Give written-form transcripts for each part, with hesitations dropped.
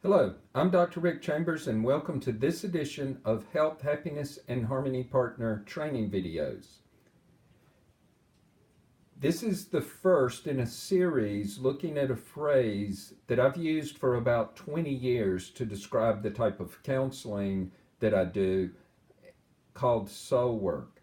Hello, I'm Dr. Rick Chambers, and welcome to this edition of Health, Happiness, and Harmony Partner training videos. This is the first in a series looking at a phrase that I've used for about 20 years to describe the type of counseling that I do, called Soulwork.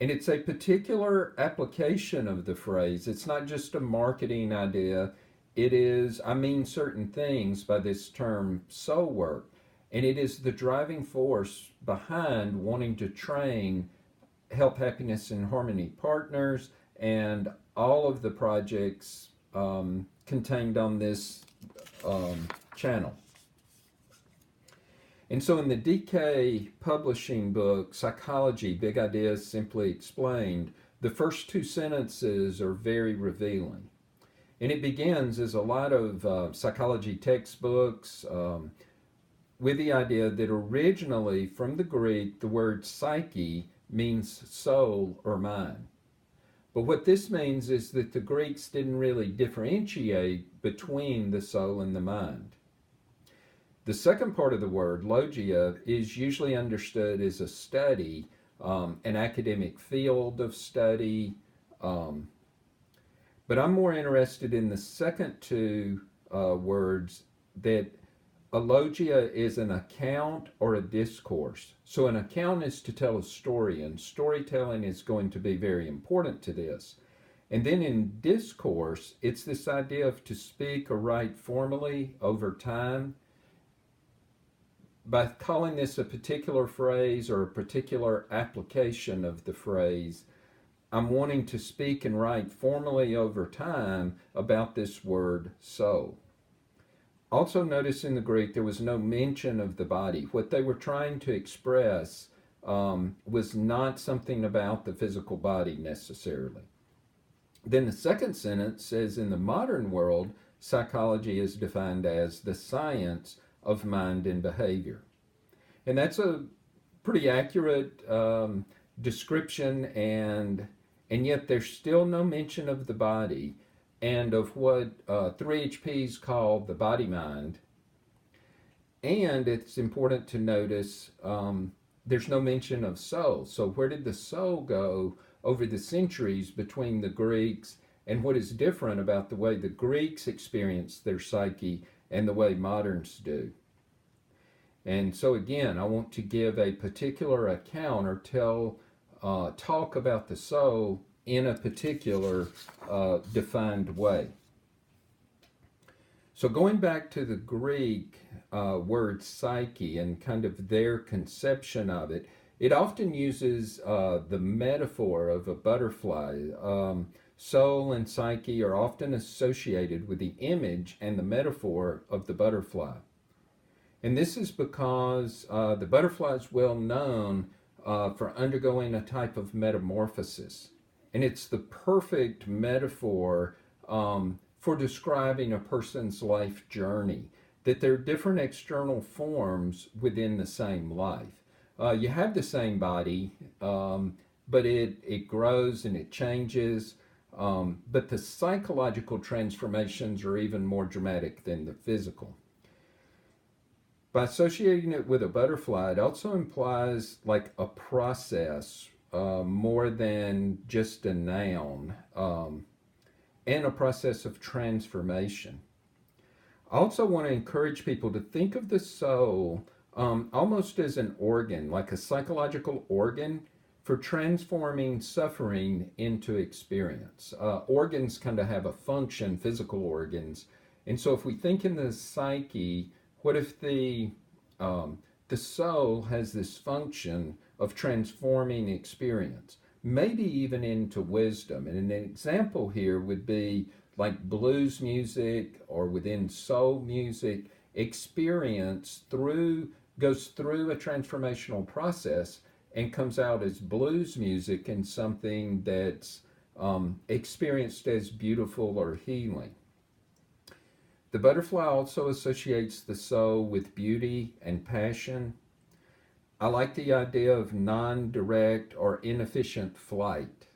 And it's a particular application of the phrase. It's not just a marketing idea. It is, I mean certain things by this term soul work, and it is the driving force behind wanting to train health, happiness, and harmony partners and all of the projects contained on this channel. And so in the DK publishing book, Psychology, Big Ideas Simply Explained, the first two sentences are very revealing. And it begins, as a lot of psychology textbooks, with the idea that originally from the Greek, the word psyche means soul or mind. But what this means is that the Greeks didn't really differentiate between the soul and the mind. The second part of the word, logia, is usually understood as a study, an academic field of study, but I'm more interested in the second two words, that a logia is an account or a discourse. So an account is to tell a story, and storytelling is going to be very important to this. And then in discourse, it's this idea of to speak or write formally over time. By calling this a particular phrase or a particular application of the phrase, I'm wanting to speak and write formally over time about this word soul. Also notice in the Greek there was no mention of the body. What they were trying to express was not something about the physical body necessarily. Then the second sentence says, in the modern world, psychology is defined as the science of mind and behavior. And that's a pretty accurate description, and yet there's still no mention of the body and of what 3HPs call the body mind. And it's important to notice there's no mention of soul. So where did the soul go over the centuries between the Greeks, and what is different about the way the Greeks experience their psyche and the way moderns do? And so again, I want to give a particular account or talk about the soul in a particular defined way. So going back to the Greek word psyche and kind of their conception of it, it often uses the metaphor of a butterfly. Soul and psyche are often associated with the image and the metaphor of the butterfly. And this is because the butterfly is well known for undergoing a type of metamorphosis. And it's the perfect metaphor for describing a person's life journey, that there are different external forms within the same life. You have the same body, but it grows and it changes. But the psychological transformations are even more dramatic than the physical. By associating it with a butterfly, it also implies like a process more than just a noun, and a process of transformation. I also want to encourage people to think of the soul almost as an organ, like a psychological organ for transforming suffering into experience. Organs kind of have a function, physical organs. And so if we think in the psyche, what if the soul has this function of transforming experience, maybe even into wisdom? And an example here would be like blues music, or within soul music, experience goes through a transformational process and comes out as blues music and something that's experienced as beautiful or healing. The butterfly also associates the soul with beauty and passion. I like the idea of non-direct or inefficient flight.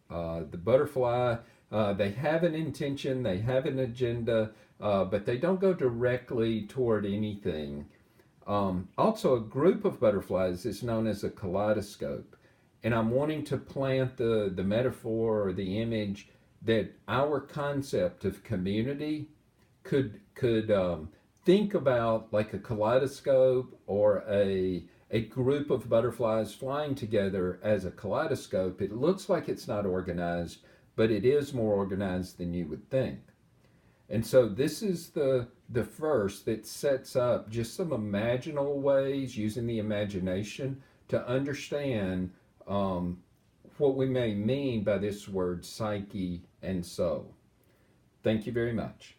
The butterfly, they have an intention, they have an agenda, but they don't go directly toward anything. Also, a group of butterflies is known as a kaleidoscope. And I'm wanting to plant the metaphor or the image that our concept of community could think about like a kaleidoscope or a group of butterflies flying together as a kaleidoscope. It looks like it's not organized, but it is more organized than you would think. And so this is the first that sets up just some imaginal ways using the imagination to understand um, what we may mean by this word psyche and soul. Thank you very much.